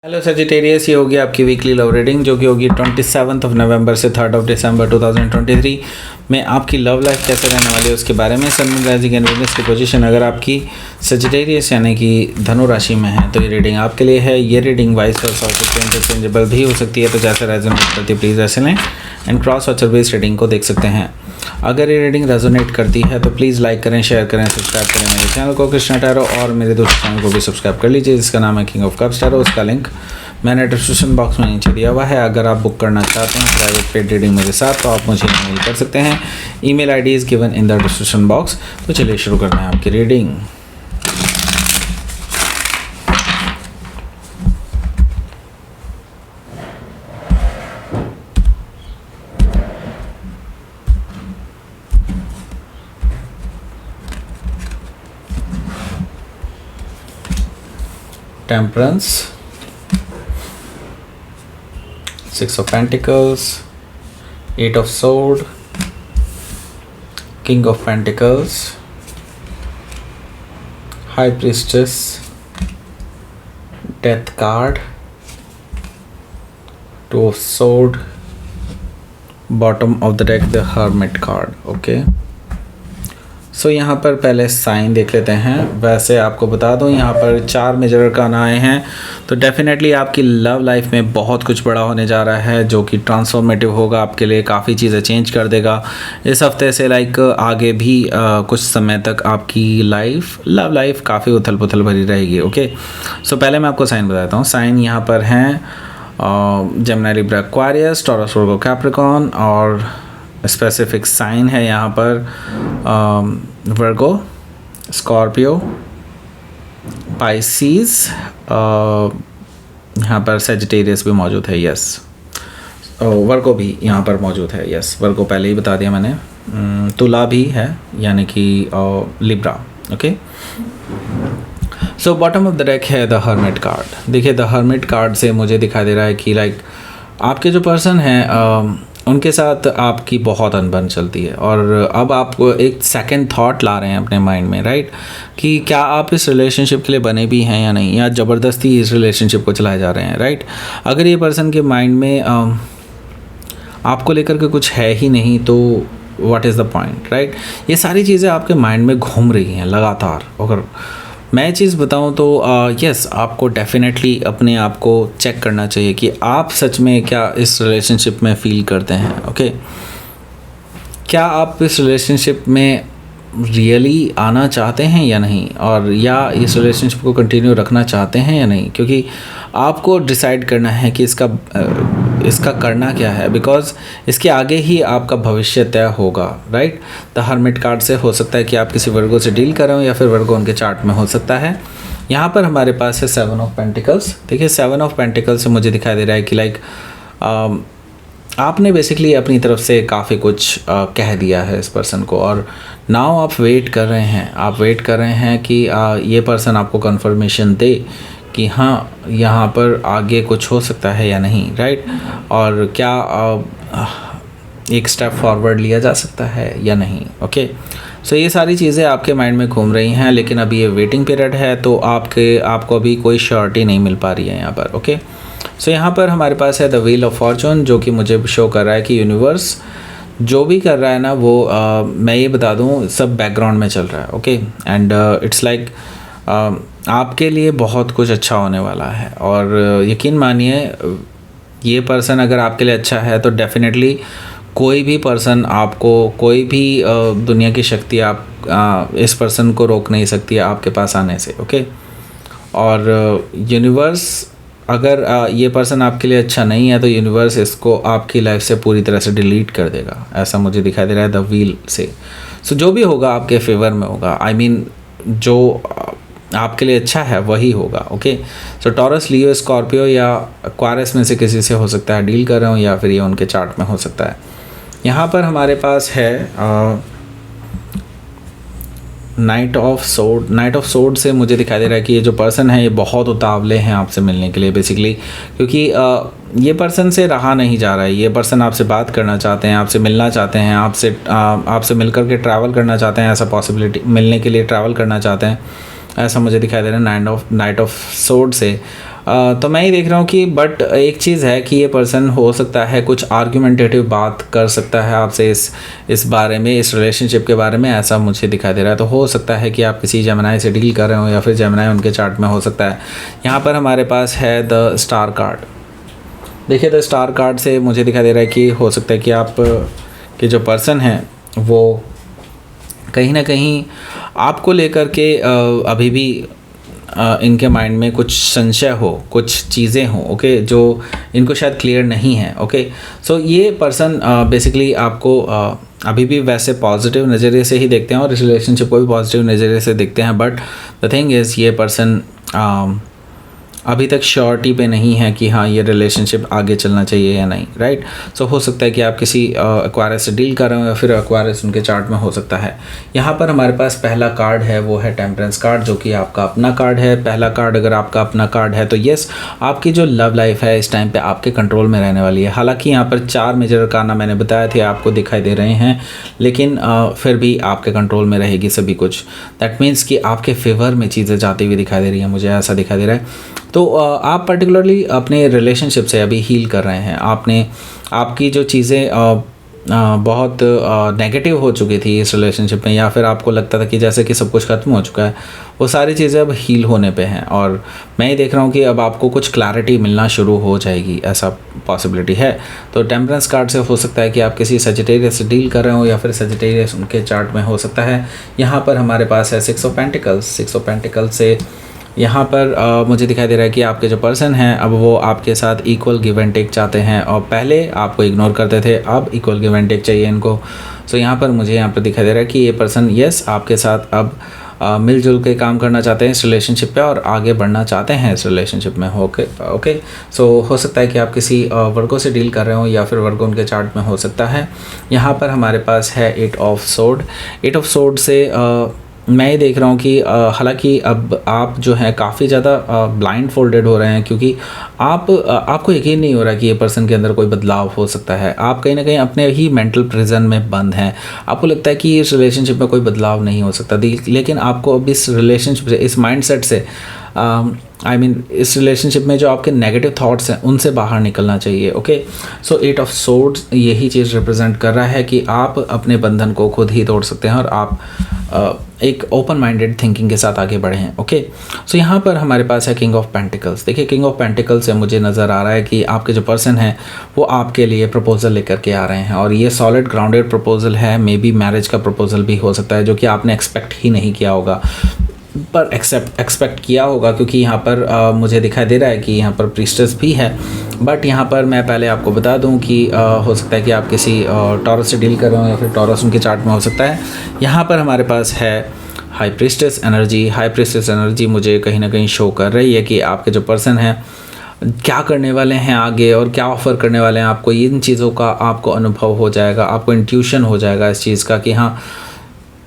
Hello Sagittarius, ये होगी आपकी वीकली लव रीडिंग जो कि होगी 27 नवंबर से 3 दिसंबर 2023 में। आपकी लव लाइफ कैसे रहने वाली है उसके बारे में। सन राइजिंग एंड वीनस की पोजीशन अगर आपकी सजिटेरियस यानी कि धनु राशि में है तो ये रीडिंग आपके लिए है। ये रीडिंग वाइस वर्सा और इंटरचेंजेबल भी हो सकती है, तो जैसे रेजोनेट करती है प्लीज़ ऐसे लें and cross watcher based reading को देख सकते हैं। अगर ये रीडिंग रेजोनेट करती है तो प्लीज़ लाइक करें, शेयर करें, सब्सक्राइब करें मेरे चैनल को कृष्णा टैरो, और मेरे दूसरे चैनल को भी सब्सक्राइब कर लीजिए जिसका नाम है किंग ऑफ कप्स टैरो। उसका लिंक मैंने डिस्क्रिप्शन बॉक्स में नीचे दिया हुआ है। अगर आप बुक करना चाहते हैं प्राइवेट पेड रीडिंग मेरे साथ तो आप मुझे ईमेल कर सकते हैं। Email ID is given in the description box. तो चलिए शुरू करते हैं आपकी reading. Temperance, 6 of Pentacles, 8 of Swords, King of Pentacles, High Priestess, Death card, 2 of Swords, bottom of the deck the Hermit card. Okay. सो यहाँ पर पहले sign देख लेते हैं। वैसे आपको बता दूँ यहाँ पर 4 मेजर अरकान आए हैं, तो डेफिनेटली आपकी लव लाइफ में बहुत कुछ बड़ा होने जा रहा है जो कि ट्रांसफॉर्मेटिव होगा आपके लिए। काफ़ी चीज़ें चेंज कर देगा इस हफ्ते से। आगे भी कुछ समय तक आपकी लव लाइफ काफ़ी उथल पुथल भरी रहेगी। ओके, सो पहले मैं आपको साइन बताता हूँ। साइन यहाँ पर हैं जेमिनी, लिब्रा, एक्वारियस, टॉरस, वर्गो, कैप्रिकॉर्न, और स्पेसिफिक साइन है यहाँ पर वर्गो, स्कॉर्पियो, पाइसीज, यहाँ पर सेजिटेरियस भी मौजूद है। यस, वर्गो भी यहाँ पर मौजूद है। यस, वर्गो पहले ही बता दिया मैंने। तुला भी है यानी कि Libra. Okay, so bottom of the deck है द हर्मिट कार्ड। देखिए, द हर्मिट कार्ड से मुझे दिखाई दे रहा है कि आपके जो पर्सन हैं उनके साथ आपकी बहुत अनबन चलती है, और अब आप एक सेकंड थॉट ला रहे हैं अपने माइंड में, राइट, कि क्या आप इस रिलेशनशिप के लिए बने भी हैं या नहीं, या ज़बरदस्ती इस रिलेशनशिप को चलाए जा रहे हैं, राइट। अगर ये पर्सन के माइंड में आपको लेकर के कुछ है ही नहीं तो what is the point, right. ये सारी चीज़ें आपके माइंड में घूम रही हैं लगातार। अगर मैं चीज़ बताऊं तो यस, आपको डेफिनेटली अपने आप को चेक करना चाहिए कि आप सच में क्या इस रिलेशनशिप में फ़ील करते हैं। ओके, क्या आप इस रिलेशनशिप में रियली आना चाहते हैं या नहीं, और या इस रिलेशनशिप को कंटिन्यू रखना चाहते हैं या नहीं, क्योंकि आपको डिसाइड करना है कि इसका करना क्या है, बिकॉज इसके आगे ही आपका भविष्य तय होगा, राइट। द हर्मिट कार्ड से हो सकता है कि आप किसी वर्गो से डील कर रहे हो या फिर वर्गो उनके चार्ट में हो सकता है। यहाँ पर हमारे पास है 7 ऑफ पेंटिकल्स। देखिए, 7 ऑफ पेंटिकल्स से मुझे दिखाई दे रहा है कि आपने बेसिकली अपनी तरफ से काफ़ी कुछ कह दिया है इस पर्सन को, और नाउ आप वेट कर रहे हैं। आप वेट कर रहे हैं कि ये पर्सन आपको कंफर्मेशन दे कि हाँ, यहाँ पर आगे कुछ हो सकता है या नहीं, राइट, और क्या एक स्टेप फॉरवर्ड लिया जा सकता है या नहीं। ओके, सो ये सारी चीज़ें आपके माइंड में घूम रही हैं, लेकिन अभी ये वेटिंग पीरियड है तो आपको अभी कोई श्योरिटी नहीं मिल पा रही है यहाँ पर। ओके, सो यहाँ पर हमारे पास है द व्हील ऑफ फॉर्चून, जो कि मुझे शो कर रहा है कि यूनिवर्स जो भी कर रहा है ना वो मैं ये बता दूँ सब बैकग्राउंड में चल रहा है। ओके, एंड इट्स लाइक आपके लिए बहुत कुछ अच्छा होने वाला है, और यकीन मानिए ये पर्सन अगर आपके लिए अच्छा है तो डेफिनेटली कोई भी पर्सन आपको, कोई भी दुनिया की शक्ति इस पर्सन को रोक नहीं सकती है आपके पास आने से। ओके, और यूनिवर्स अगर ये पर्सन आपके लिए अच्छा नहीं है तो यूनिवर्स इसको आपकी लाइफ से पूरी तरह से डिलीट कर देगा, ऐसा मुझे दिखाई दे रहा है द व्हील से। सो जो भी होगा आपके फेवर में होगा, आई मीन जो आपके लिए अच्छा है वही होगा। ओके, सो टॉरस, लियो, स्कॉर्पियो या एक्वारियस में से किसी से हो सकता है डील कर रहे हो, या फिर ये उनके चार्ट में हो सकता है। यहाँ पर हमारे पास है नाइट ऑफ सोर्ड से मुझे दिखाई दे रहा है कि ये जो पर्सन है ये बहुत उतावले हैं आपसे मिलने के लिए बेसिकली, क्योंकि ये पर्सन से रहा नहीं जा रहा है। ये पर्सन आपसे बात करना चाहते हैं, आपसे मिलना चाहते हैं, आपसे मिलकर के ट्रैवल करना चाहते हैं, ऐसा पॉसिबिलिटी मिलने के लिए ट्रैवल करना चाहते हैं, ऐसा मुझे दिखाई दे रहा है नाइट ऑफ सोर्ड से। तो मैं ही देख रहा हूँ कि बट एक चीज़ है कि ये पर्सन हो सकता है कुछ आर्ग्यूमेंटेटिव बात कर सकता है आपसे इस बारे में, इस रिलेशनशिप के बारे में, ऐसा मुझे दिखाई दे रहा है। तो हो सकता है कि आप किसी जेमिनी से डील कर रहे हो या फिर जेमिनी उनके चार्ट में हो सकता है। यहाँ पर हमारे पास है द स्टार कार्ड। देखिए द स्टार कार्ड से मुझे दिखाई दे रहा है कि हो सकता है कि आप के जो पर्सन है वो कहीं ना कहीं आपको लेकर के अभी भी इनके माइंड में कुछ संशय हो, कुछ चीज़ें हों, ओके, जो इनको शायद क्लियर नहीं है। ओके, सो ये पर्सन बेसिकली आपको अभी भी वैसे पॉजिटिव नज़रिए से ही देखते हैं और इस रिलेशनशिप को भी पॉजिटिव नज़रिए से देखते हैं, बट द थिंग इज़ ये पर्सन अभी तक श्योरिटी पे नहीं है कि हाँ ये रिलेशनशिप आगे चलना चाहिए या नहीं, राइट। सो हो सकता है कि आप किसी एक्वायरस से डील कर रहे हो या फिर एक्वायरस उनके चार्ट में हो सकता है। यहाँ पर हमारे पास पहला कार्ड है वो है टेम्परेंस कार्ड, जो कि आपका अपना कार्ड है। पहला कार्ड अगर आपका अपना कार्ड है तो येस, आपकी जो लव लाइफ है इस टाइम पे आपके कंट्रोल में रहने वाली है। हालांकि यहाँ पर 4 मेजर अरकाना मैंने बताया थे आपको दिखाई दे रहे हैं, लेकिन फिर भी आपके कंट्रोल में रहेगी सभी कुछ। दैट मीन्स कि आपके फेवर में चीज़ें जाती हुई दिखाई दे रही हैं, मुझे ऐसा दिखाई दे रहा है। तो आप पर्टिकुलरली अपने रिलेशनशिप से अभी हील कर रहे हैं। आपकी जो चीज़ें बहुत नेगेटिव हो चुकी थी इस रिलेशनशिप में, या फिर आपको लगता था कि जैसे कि सब कुछ ख़त्म हो चुका है, वो सारी चीज़ें अब हील होने पे हैं। और मैं ये देख रहा हूँ कि अब आपको कुछ क्लैरिटी मिलना शुरू हो जाएगी, ऐसा पॉसिबिलिटी है। तो टेम्परेंस कार्ड से हो सकता है कि आप किसी सजिटेरियस से डील कर रहे हो या फिर सजिटेरियस उनके चार्ट में हो सकता है। यहाँ पर हमारे पास है 6 ऑफ पेंटिकल्स से यहाँ पर मुझे दिखाई दे रहा है कि आपके जो पर्सन हैं अब वो आपके साथ इक्वल गिव एंड टेक चाहते हैं, और पहले आपको इग्नोर करते थे, अब इक्वल गिव एंड टेक चाहिए इनको। सो यहाँ पर मुझे यहाँ पर दिखाई दे रहा है कि ये पर्सन येस आपके साथ अब मिलजुल के काम करना चाहते हैं इस रिलेशनशिप पे और आगे बढ़ना चाहते हैं इस रिलेशनशिप में। ओके, सो हो सकता है कि आप किसी वर्गो से डील कर रहे हो या फिर वर्गो उनके चार्ट में हो सकता है। यहाँ पर हमारे पास है 8 ऑफ सोर्ड से मैं ये देख रहा हूँ कि हालांकि अब आप जो है काफ़ी ज़्यादा ब्लाइंड फोल्डेड हो रहे हैं, क्योंकि आपको यकीन नहीं हो रहा कि ये पर्सन के अंदर कोई बदलाव हो सकता है। आप कहीं ना कहीं अपने ही मेंटल प्रिजन में बंद हैं। आपको लगता है कि इस रिलेशनशिप में कोई बदलाव नहीं हो सकता, लेकिन आपको अब इस रिलेशनशिप से, इस माइंडसेट से इस रिलेशनशिप में जो आपके नेगेटिव थॉट्स हैं उनसे बाहर निकलना चाहिए। ओके, सो 8 ऑफ सोर्ड्स यही चीज़ रिप्रेजेंट कर रहा है कि आप अपने बंधन को खुद ही तोड़ सकते हैं और आप एक ओपन माइंडेड थिंकिंग के साथ आगे बढ़े हैं। ओके, सो यहाँ पर हमारे पास है किंग ऑफ पेंटिकल्स। देखिए किंग ऑफ पेंटिकल्स से मुझे नज़र आ रहा है कि आपके जो पर्सन हैं वो आपके लिए प्रपोजल लेकर के आ रहे हैं, और ये सॉलिड ग्राउंडेड प्रपोजल है। मे बी मैरिज का प्रपोजल भी हो सकता है, जो कि आपने एक्सपेक्ट ही नहीं किया होगा, पर एक्सपेक्ट किया होगा, क्योंकि यहाँ पर मुझे दिखाई दे रहा है कि यहाँ पर प्रीस्टेस भी है। बट यहाँ पर मैं पहले आपको बता दूँ कि हो सकता है कि आप किसी टॉरस से डील कर रहे हो या फिर टॉरस उनके चार्ट में हो सकता है। यहाँ पर हमारे पास है हाई प्रीस्टेस एनर्जी मुझे कहीं ना कहीं शो कर रही है कि आपके जो पर्सन हैं क्या करने वाले हैं आगे और क्या ऑफ़र करने वाले हैं आपको। इन चीज़ों का आपको अनुभव हो जाएगा, आपको इंट्यूशन हो जाएगा इस चीज़ का कि हाँ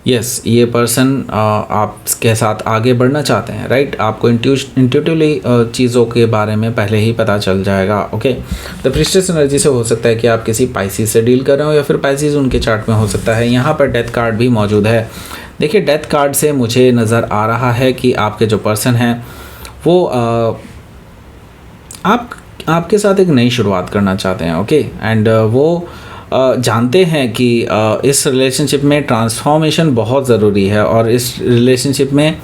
यस ये पर्सन आपके साथ आगे बढ़ना चाहते हैं, राइट। आपको इंट्यूटिवली चीज़ों के बारे में पहले ही पता चल जाएगा। ओके, द प्रीस्टेस एनर्जी से हो सकता है कि आप किसी पाइसिस से डील कर रहे हो या फिर पाइसिस उनके चार्ट में हो सकता है। यहाँ पर डेथ कार्ड भी मौजूद है। देखिए डेथ कार्ड से मुझे नज़र आ रहा है कि आपके जो पर्सन हैं वो आपके साथ एक नई शुरुआत करना चाहते हैं। ओके, एंड वो जानते हैं कि इस रिलेशनशिप में ट्रांसफॉर्मेशन बहुत ज़रूरी है, और इस रिलेशनशिप में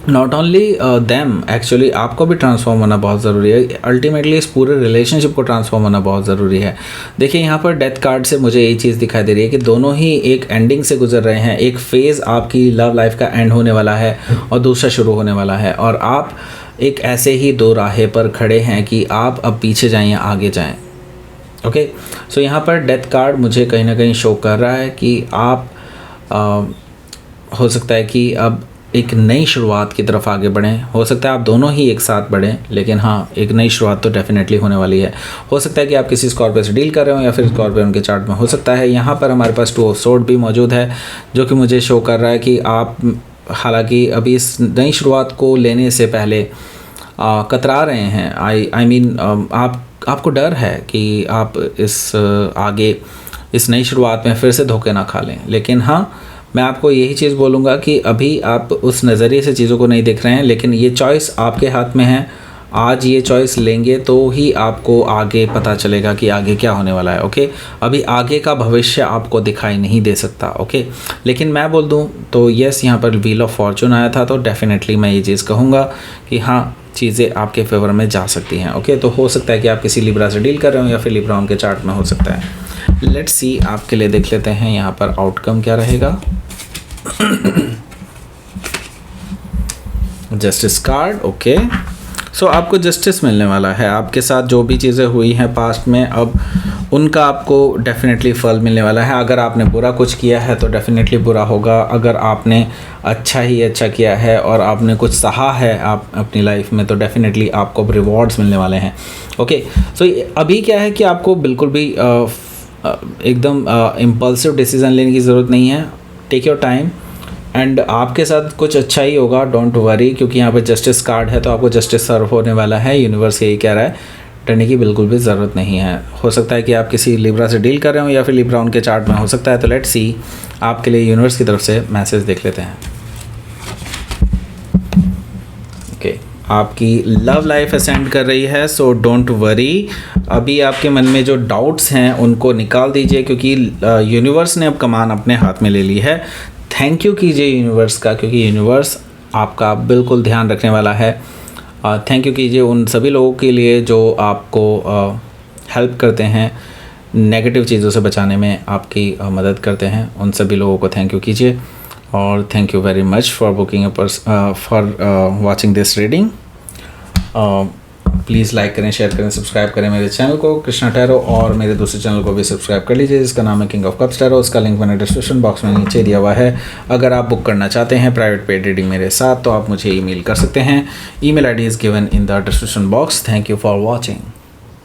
नॉट ओनली देम, एक्चुअली आपको भी ट्रांसफॉर्म होना बहुत ज़रूरी है। अल्टीमेटली इस पूरे रिलेशनशिप को ट्रांसफॉर्म होना बहुत ज़रूरी है। देखिए यहाँ पर डेथ कार्ड से मुझे यही चीज़ दिखाई दे रही है कि दोनों ही एक एंडिंग से गुजर रहे हैं। एक फ़ेज़ आपकी लव लाइफ का एंड होने वाला है और दूसरा शुरू होने वाला है, और आप एक ऐसे ही दो राहे पर खड़े हैं कि आप अब पीछे जाएं या आगे जाएं। ओके, सो यहाँ पर डेथ कार्ड मुझे कहीं ना कहीं शो कर रहा है कि आप हो सकता है कि अब एक नई शुरुआत की तरफ आगे बढ़ें। हो सकता है आप दोनों ही एक साथ बढ़ें, लेकिन हाँ एक नई शुरुआत तो डेफिनेटली होने वाली है। हो सकता है कि आप किसी स्कॉर्पियो से डील कर रहे हो या फिर स्कॉर्पियो उनके चार्ट में हो सकता है। यहाँ पर हमारे पास 2 ऑफ सोर्ड भी मौजूद है, जो कि मुझे शो कर रहा है कि आप हालांकि अभी इस नई शुरुआत को लेने से पहले कतरा रहे हैं। आई मीन आपको डर है कि आप आगे इस नई शुरुआत में फिर से धोखे ना खा लें। लेकिन हाँ मैं आपको यही चीज़ बोलूँगा कि अभी आप उस नज़रिए से चीज़ों को नहीं देख रहे हैं, लेकिन ये चॉइस आपके हाथ में है। आज ये चॉइस लेंगे तो ही आपको आगे पता चलेगा कि आगे क्या होने वाला है। ओके, अभी आगे का भविष्य आपको दिखाई नहीं दे सकता। ओके, लेकिन मैं बोल दूं तो यस, यहाँ पर व्हील ऑफ फॉर्चून आया था, तो डेफिनेटली मैं ये चीज़ कहूँगा कि हाँ, चीज़ें आपके फेवर में जा सकती हैं। ओके, तो हो सकता है कि आप किसी लिब्रा से डील कर रहे हो या फिर लिब्रा उनके चार्ट में हो सकता है। लेट्स सी, आपके लिए देख लेते हैं यहाँ पर आउटकम क्या रहेगा। Justice card. ओके, सो आपको जस्टिस मिलने वाला है। आपके साथ जो भी चीज़ें हुई हैं पास्ट में, अब उनका आपको डेफिनेटली फल मिलने वाला है। अगर आपने बुरा कुछ किया है तो डेफिनेटली बुरा होगा, अगर आपने अच्छा ही अच्छा किया है और आपने कुछ सहा है आप अपनी लाइफ में, तो डेफिनेटली आपको रिवॉर्ड्स मिलने वाले हैं। ओके, सो अभी क्या है कि आपको बिल्कुल भी एकदम इम्पल्सिव डिसीज़न लेने की ज़रूरत नहीं है। टेक योर टाइम एंड आपके साथ कुछ अच्छा ही होगा, डोंट वरी, क्योंकि यहाँ पे जस्टिस कार्ड है तो आपको जस्टिस सर्व होने वाला है। यूनिवर्स यही कह रहा है, डरने की बिल्कुल भी ज़रूरत नहीं है। हो सकता है कि आप किसी लिब्रा से डील कर रहे हो या फिर लिब्रा उनके चार्ट में हो सकता है। तो लेट्स सी, आपके लिए यूनिवर्स की तरफ से मैसेज देख लेते हैं। ओके, आपकी लव लाइफ असेंड कर रही है, सो डोंट वरी। अभी आपके मन में जो डाउट्स हैं उनको निकाल दीजिए, क्योंकि यूनिवर्स ने अब कमान अपने हाथ में ले ली है। थैंक यू कीजिए यूनिवर्स का, क्योंकि यूनिवर्स आपका बिल्कुल ध्यान रखने वाला है। थैंक यू कीजिए उन सभी लोगों के लिए जो आपको हेल्प करते हैं, नेगेटिव चीज़ों से बचाने में आपकी मदद करते हैं। उन सभी लोगों को थैंक यू कीजिए। और thank you very much for booking for watching this reading. Please like करें, शेयर करें, सब्सक्राइब करें मेरे चैनल को कृष्णा टैरो, और मेरे दूसरे चैनल को भी सब्सक्राइब कर लीजिए जिसका नाम है किंग ऑफ कप्स टैरो। उसका लिंक मैंने डिस्क्रिप्शन बॉक्स में नीचे दिया हुआ है। अगर आप बुक करना चाहते हैं प्राइवेट पेड रीडिंग मेरे साथ, तो आप मुझे ईमेल कर सकते हैं। Email ID is given in the description box. Thank you for watching.